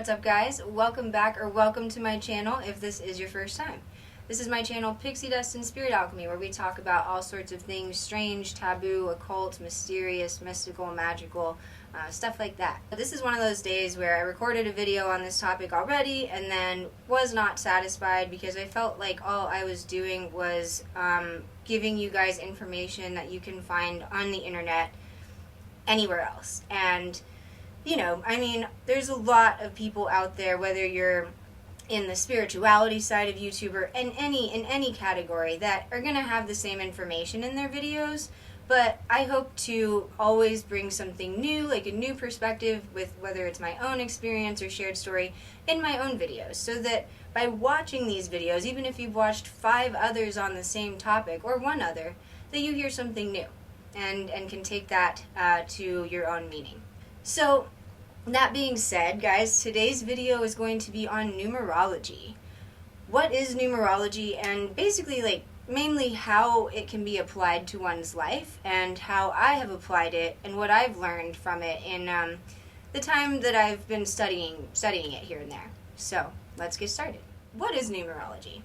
What's up, guys? Welcome back, or welcome to my channel if this is your first time. This is my channel, Pixie Dust and Spirit Alchemy, where we talk about all sorts of things strange, taboo, occult, mysterious, mystical, magical, stuff like that. This is one of those days where I recorded a video on this topic already and then was not satisfied because I felt like all I was doing was giving you guys information that you can find on the internet anywhere else. And you know, I mean, there's a lot of people out there, whether you're in the spirituality side of YouTube or in any category, that are going to have the same information in their videos, but I hope to always bring something new, like a new perspective with whether it's my own experience or shared story in my own videos, so that by watching these videos, even if you've watched 5 others on the same topic or one other, that you hear something new and can take that to your own meaning. So, that being said, guys, today's video is going to be on numerology. What is numerology, and basically, mainly how it can be applied to one's life, and how I have applied it, and what I've learned from it in the time that I've been studying it here and there. So, let's get started. What is numerology?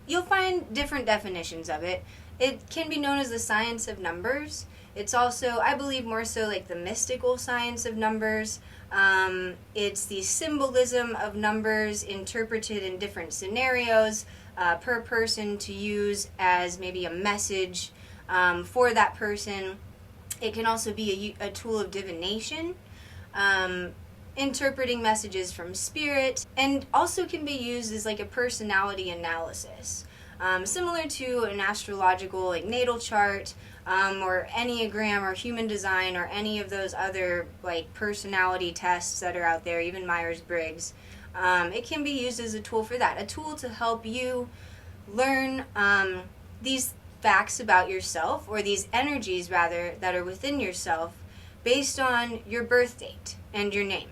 You'll find different definitions of it. It can be known as the science of numbers. It's also, I believe, more so like the mystical science of numbers. It's the symbolism of numbers interpreted in different scenarios per person to use as maybe a message for that person. It can also be a tool of divination, interpreting messages from spirit, and also can be used as like a personality analysis. Similar to an astrological natal chart, or Enneagram or human design or any of those other personality tests that are out there, even Myers-Briggs. It can be used as a tool for that, a tool to help you learn these facts about yourself, or these energies rather, that are within yourself based on your birth date and your name.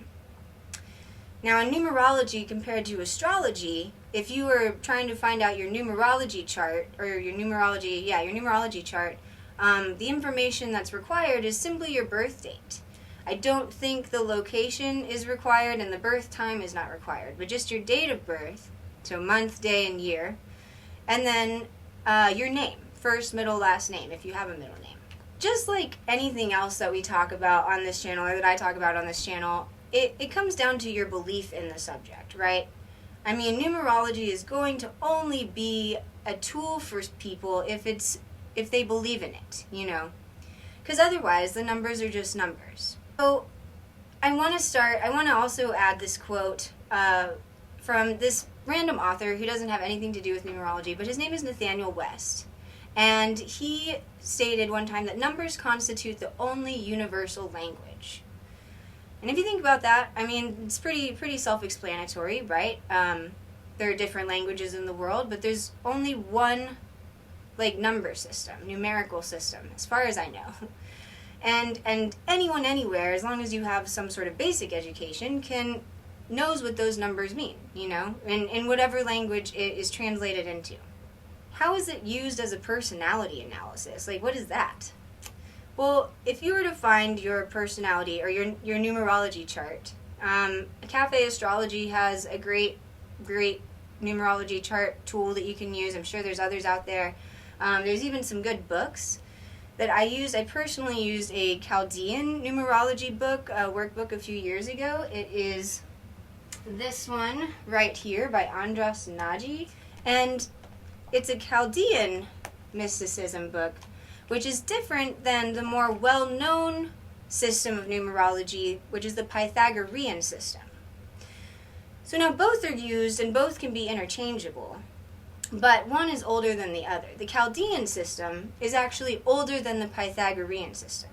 Now, in numerology compared to astrology, if you were trying to find out your numerology chart, or your numerology chart, the information that's required is simply your birth date. I don't think the location is required and the birth time is not required, but just your date of birth, so month, day, and year, and then your name, first, middle, last name, if you have a middle name. Just like anything else that we talk about on this channel, or that I talk about on this channel, it comes down to your belief in the subject, right? I mean, numerology is going to only be a tool for people if they believe in it, you know, because otherwise the numbers are just numbers. So I want to also add this quote from this random author who doesn't have anything to do with numerology, but his name is Nathaniel West, and he stated one time that numbers constitute the only universal language. And if you think about that, I mean, it's pretty self-explanatory, right? There are different languages in the world, but there's only one number system, numerical system, as far as I know. And anyone anywhere, as long as you have some sort of basic education, knows what those numbers mean, you know, in whatever language it is translated into. How is it used as a personality analysis? What is that? Well, if you were to find your personality or your numerology chart, Cafe Astrology has a great numerology chart tool that you can use. I'm sure there's others out there. There's even some good books that I use. I personally used a Chaldean numerology book, workbook a few years ago. It is this one right here by Andras Nagy, and it's a Chaldean mysticism book, which is different than the more well-known system of numerology, which is the Pythagorean system. So now both are used and both can be interchangeable, but one is older than the other. The Chaldean system is actually older than the Pythagorean system.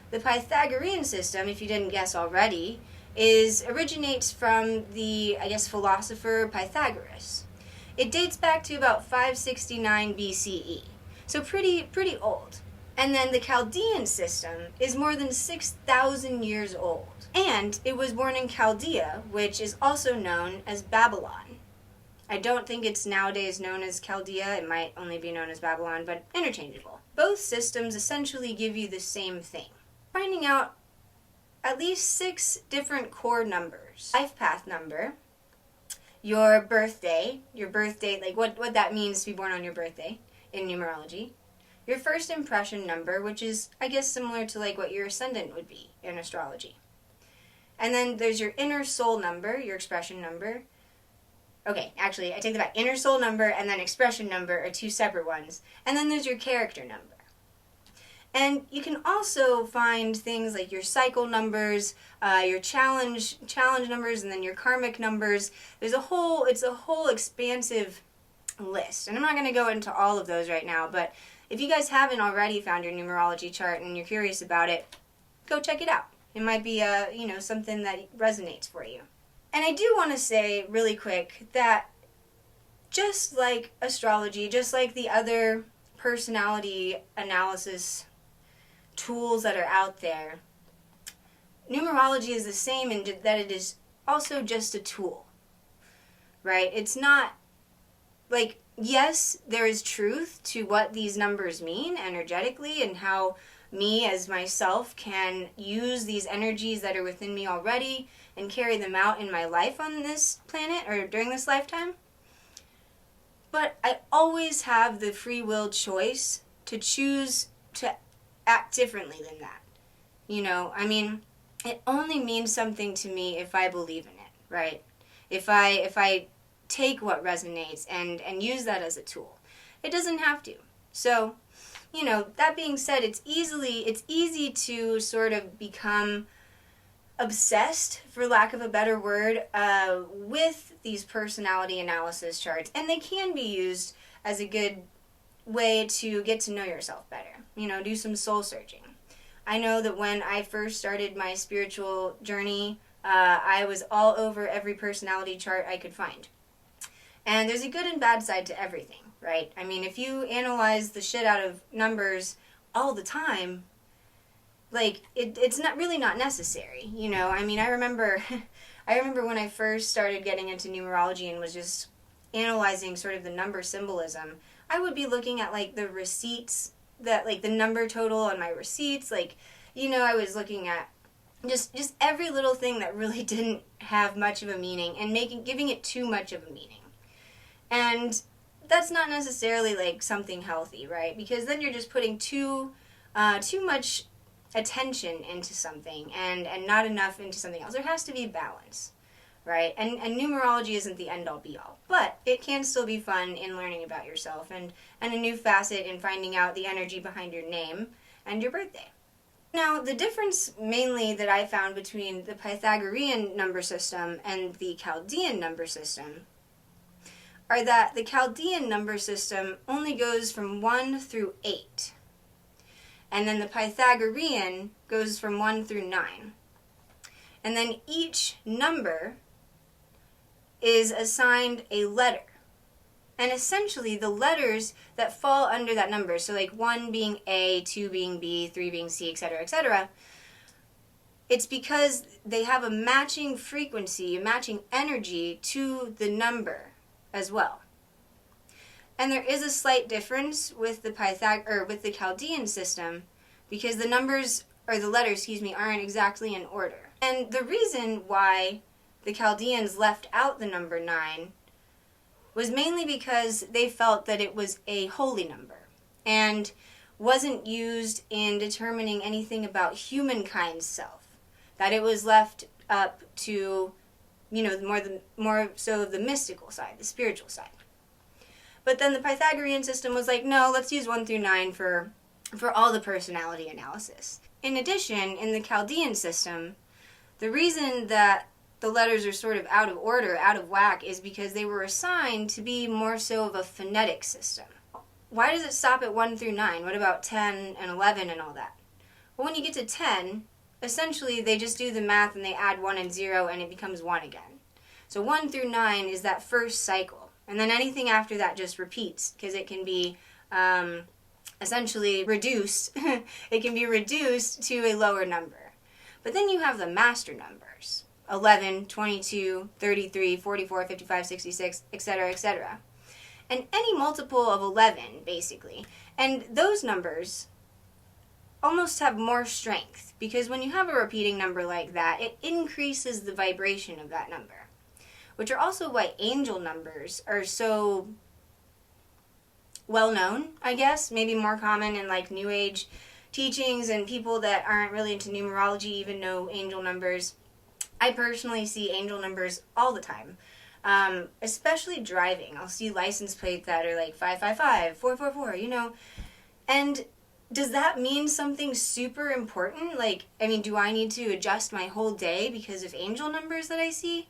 The Pythagorean system, if you didn't guess already, originates from the, philosopher Pythagoras. It dates back to about 569 BCE. So pretty old. And then the Chaldean system is more than 6,000 years old. And it was born in Chaldea, which is also known as Babylon. I don't think it's nowadays known as Chaldea. It might only be known as Babylon, but interchangeable. Both systems essentially give you the same thing. Finding out at least 6 different core numbers numbers. Life path number, your birthday, like what that means to be born on your birthday in numerology. Your first impression number, which is, I guess, similar to like what your ascendant would be in astrology. And then there's your inner soul number, your expression number. Okay, actually, I take that back. Inner soul number and then expression number are two separate ones. And then there's your character number. And you can also find things like your cycle numbers, your challenge numbers, and then your karmic numbers. It's a whole expansive list. And I'm not going to go into all of those right now, but if you guys haven't already found your numerology chart and you're curious about it, go check it out. It might be something that resonates for you. And I do want to say really quick that just like astrology, just like the other personality analysis tools that are out there, numerology is the same in that it is also just a tool, right? It's not like, yes, there is truth to what these numbers mean energetically and how me as myself can use these energies that are within me already and carry them out in my life on this planet or during this lifetime. But I always have the free will choice to choose to act differently than that. It only means something to me if I believe in it, right? If I take what resonates and use that as a tool. It doesn't have to. So, that being said, it's easy to sort of become obsessed, for lack of a better word, with these personality analysis charts. And they can be used as a good way to get to know yourself better. Do some soul searching. I know that when I first started my spiritual journey, I was all over every personality chart I could find. And there's a good and bad side to everything, right? If you analyze the shit out of numbers all the time, like, it's not really not necessary, I remember when I first started getting into numerology and was just analyzing sort of the number symbolism, I would be looking at, like, the receipts, that, like, the number total on my receipts, like, I was looking at just every little thing that really didn't have much of a meaning and giving it too much of a meaning. And that's not necessarily, like, something healthy, right? Because then you're just putting too much attention into something and not enough into something else. There has to be balance, right? And numerology isn't the end-all be-all, but it can still be fun in learning about yourself and a new facet in finding out the energy behind your name and your birthday. Now, the difference mainly that I found between the Pythagorean number system and the Chaldean number system are that the Chaldean number system only goes from 1 through 8. And then the Pythagorean goes from 1 through 9. And then each number is assigned a letter. And essentially the letters that fall under that number, so like 1 being A, 2 being B, 3 being C, etc., it's because they have a matching frequency, a matching energy to the number as well. And there is a slight difference with the Chaldean system because the numbers, or the letters, aren't exactly in order. And the reason why the Chaldeans left out the number 9 was mainly because they felt that it was a holy number and wasn't used in determining anything about humankind's self. That it was left up to, more so the mystical side, the spiritual side. But then the Pythagorean system was like, no, let's use 1 through 9 for all the personality analysis. In addition, in the Chaldean system, the reason that the letters are sort of out of order, out of whack, is because they were assigned to be more so of a phonetic system. Why does it stop at 1 through 9? What about 10 and 11 and all that? Well, when you get to 10, essentially they just do the math and they add 1 and 0 and it becomes 1 again. So 1 through 9 is that first cycle. And then anything after that just repeats because it can be essentially reduced. It can be reduced to a lower number. But then you have the master numbers. 11, 22, 33, 44, 55, 66, etc., etc. And any multiple of 11, basically. And those numbers almost have more strength, because when you have a repeating number like that, it increases the vibration of that number, which are also why angel numbers are so well known, I guess, maybe more common in like New Age teachings, and people that aren't really into numerology even know angel numbers. I personally see angel numbers all the time, especially driving. I'll see license plates that are like 555, 444, you know, and does that mean something super important? Like, I mean, do I need to adjust my whole day because of angel numbers that I see?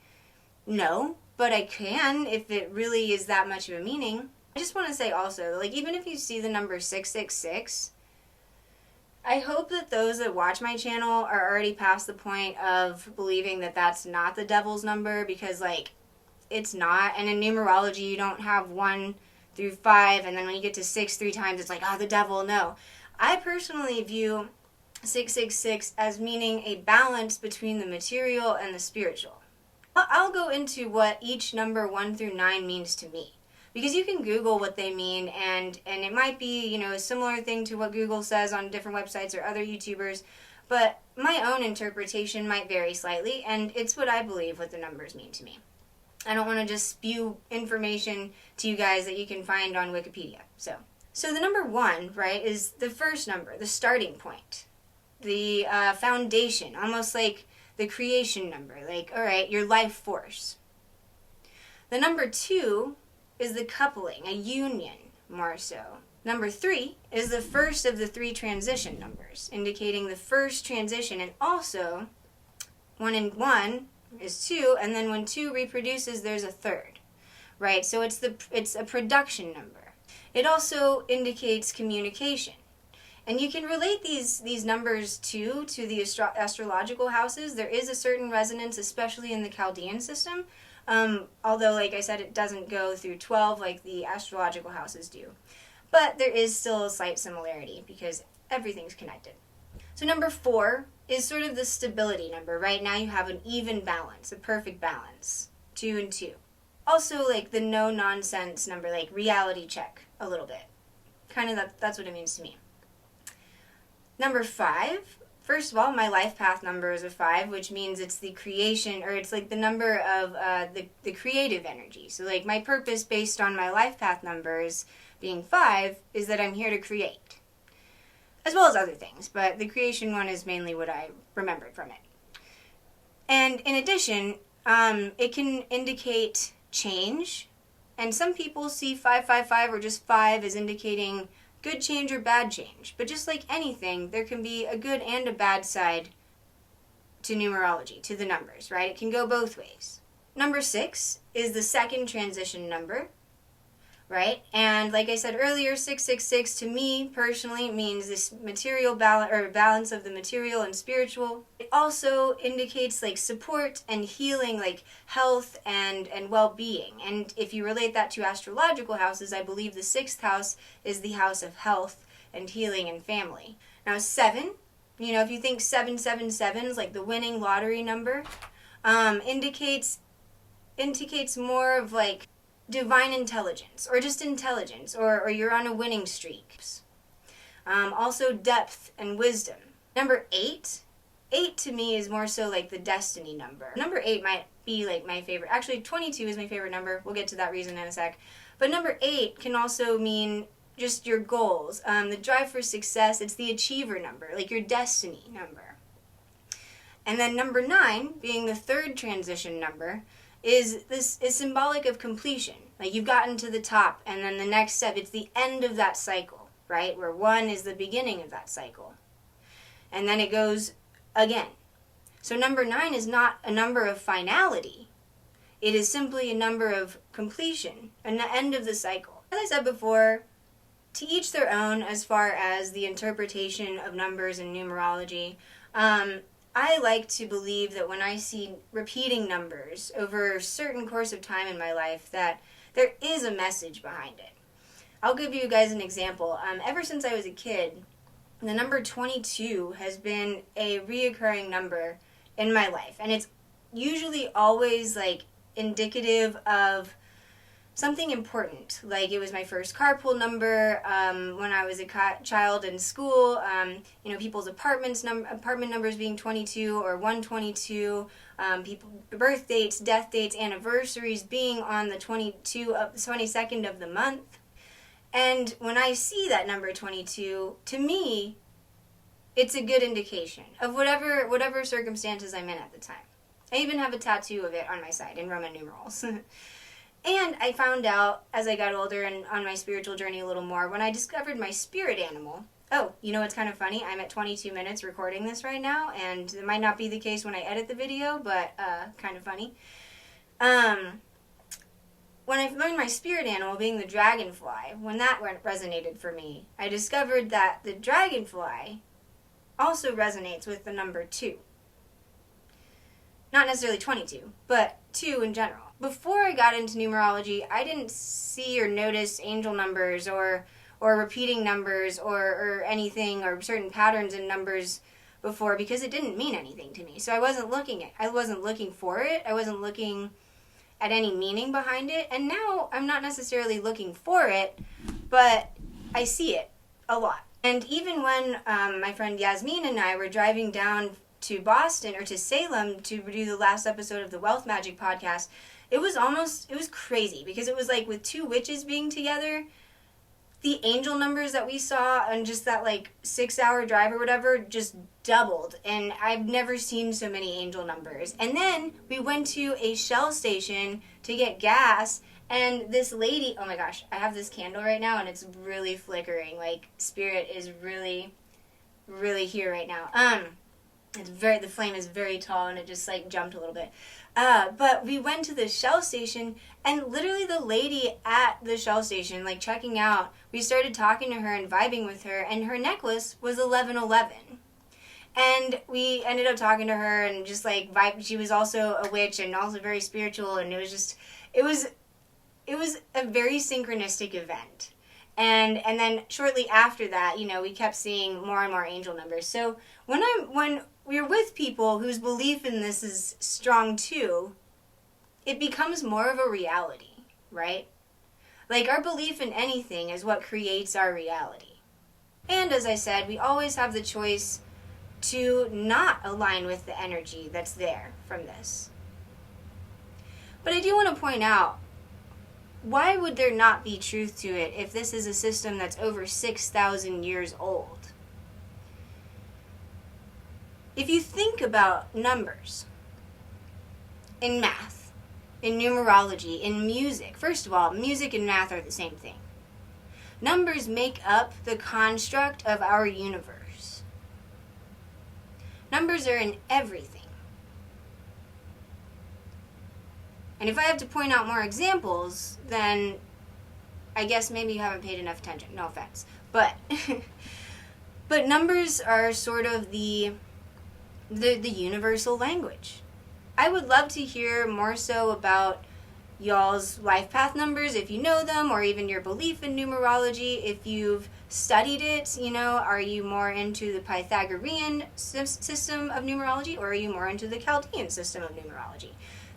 No, but I can if it really is that much of a meaning. I just want to say also, like, even if you see the number 666, I hope that those that watch my channel are already past the point of believing that that's not the devil's number, because, like, it's not. And in numerology, you don't have 1 through 5, and then when you get to 6 3 times, it's like, oh, the devil. No. I personally view 666 as meaning a balance between the material and the spiritual. I'll go into what each number 1 through 9 means to me, because you can Google what they mean, and it might be, you know, a similar thing to what Google says on different websites or other YouTubers, but my own interpretation might vary slightly, and it's what I believe what the numbers mean to me. I don't want to just spew information to you guys that you can find on Wikipedia. So the number 1, right, is the first number, the starting point, the foundation, almost like the creation number, like, all right, your life force. The number 2 is the coupling, a union, more so. Number 3 is the first of the 3 transition numbers, indicating the first transition, and also 1 and 1 is 2, and then when 2 reproduces, there's a third, right? So it's a production number. It also indicates communication. And you can relate these numbers to the astrological houses. There is a certain resonance, especially in the Chaldean system, although, like I said, it doesn't go through 12 like the astrological houses do. But there is still a slight similarity because everything's connected. So number 4 is sort of the stability number. Right now you have an even balance, a perfect balance, 2 and 2. Also, like the no-nonsense number, like reality check a little bit. Kind of that's what it means to me. Number 5, first of all, my life path number is a 5, which means it's the creation, or it's like the number of the creative energy. So like my purpose based on my life path numbers being 5 is that I'm here to create, as well as other things, but the creation one is mainly what I remembered from it. And in addition, it can indicate change, and some people see 555 or just 5 as indicating good change or bad change. But just like anything, there can be a good and a bad side to numerology, to the numbers, right? It can go both ways. Number 6 is the second transition number, right? And like I said earlier, 666 to me personally means this material balance of the material and spiritual. It also indicates like support and healing, like health and well-being. And if you relate that to astrological houses, I believe the 6th house is the house of health and healing and family. Now 7, you know, if you think 777 is like the winning lottery number, indicates more of like divine intelligence, or just intelligence, or you're on a winning streak. Also depth and wisdom. Number 8 to me is more so like the destiny number. Number 8 might be like my favorite. Actually, 22 is my favorite number. We'll get to that reason in a sec. But number 8 can also mean just your goals, the drive for success. It's the achiever number, like your destiny number. And then number 9, being the third transition number, is symbolic of completion. Like you've gotten to the top, and then the next step, it's the end of that cycle, right? Where 1 is the beginning of that cycle. And then it goes again. So number 9 is not a number of finality. It is simply a number of completion, and the end of the cycle. As I said before, to each their own as far as the interpretation of numbers and numerology. I like to believe that when I see repeating numbers over a certain course of time in my life, that there is a message behind it. I'll give you guys an example. Ever since I was a kid, the number 22 has been a reoccurring number in my life. And it's usually always like indicative of something important, like it was my first carpool number when I was a child in school. People's apartment numbers being 22 or 122. Birth dates, death dates, anniversaries being on the 22nd of the month. And when I see that number 22, to me, it's a good indication of whatever circumstances I'm in at the time. I even have a tattoo of it on my side in Roman numerals. And I found out as I got older and on my spiritual journey a little more, when I discovered my spirit animal. Oh, you know what's kind of funny? I'm at 22 minutes recording this right now, and it might not be the case when I edit the video, but kind of funny. When I learned my spirit animal being the dragonfly, when that resonated for me, I discovered that the dragonfly also resonates with the number 2. Not necessarily 22, but 2 in general. Before I got into numerology, I didn't see or notice angel numbers or repeating numbers or anything or certain patterns in numbers before because it didn't mean anything to me. So I wasn't looking for it. I wasn't looking at any meaning behind it. And now I'm not necessarily looking for it, but I see it a lot. And even when my friend Yasmin and I were driving down to Boston or to Salem to do the last episode of the Wealth Magic podcast, it was crazy because it was like with 2 witches being together, the angel numbers that we saw on just that 6-hour drive or whatever just doubled. And I've never seen so many angel numbers. And then we went to a Shell station to get gas, and this lady, oh my gosh, I have this candle right now and it's really flickering. Spirit is really, really here right now. The flame is very tall and it just jumped a little bit. But we went to the Shell station, and literally the lady at the Shell station, checking out, we started talking to her and vibing with her, and her necklace was 1111. And we ended up talking to her and just vibe. She was also a witch and also very spiritual, and it was a very synchronistic event. And then shortly after that, we kept seeing more and more angel numbers. So when we're with people whose belief in this is strong too, it becomes more of a reality, right? Our belief in anything is what creates our reality. And as I said, we always have the choice to not align with the energy that's there from this. But I do want to point out, why would there not be truth to it if this is a system that's over 6,000 years old? If you think about numbers in math, in numerology, in music, first of all, music and math are the same thing. Numbers make up the construct of our universe. Numbers are in everything. And if I have to point out more examples, then I guess maybe you haven't paid enough attention. No offense. But numbers are sort of the universal language. I would love to hear more so about y'all's life path numbers, if you know them, or even your belief in numerology, if you've studied it. Are you more into the Pythagorean system of numerology, or are you more into the Chaldean system of numerology?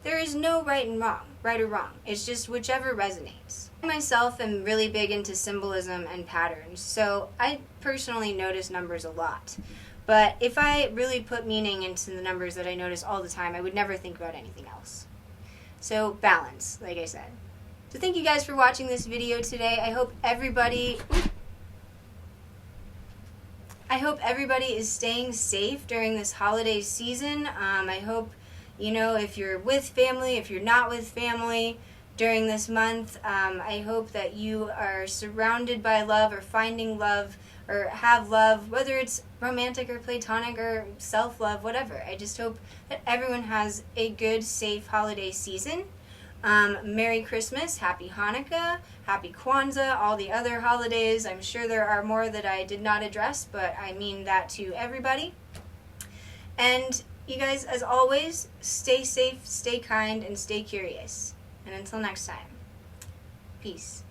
There is no right or wrong. It's just whichever resonates. I myself am really big into symbolism and patterns, so I personally notice numbers a lot. But if I really put meaning into the numbers that I notice all the time, I would never think about anything else. So balance, like I said. So thank you guys for watching this video today. I hope everybody is staying safe during this holiday season. I hope, if you're with family, if you're not with family during this month, I hope that you are surrounded by love or finding love or have love, whether it's romantic or platonic or self-love, whatever. I just hope that everyone has a good, safe holiday season. Merry Christmas, Happy Hanukkah, Happy Kwanzaa, all the other holidays. I'm sure there are more that I did not address, but I mean that to everybody. And you guys, as always, stay safe, stay kind, and stay curious. And until next time, peace.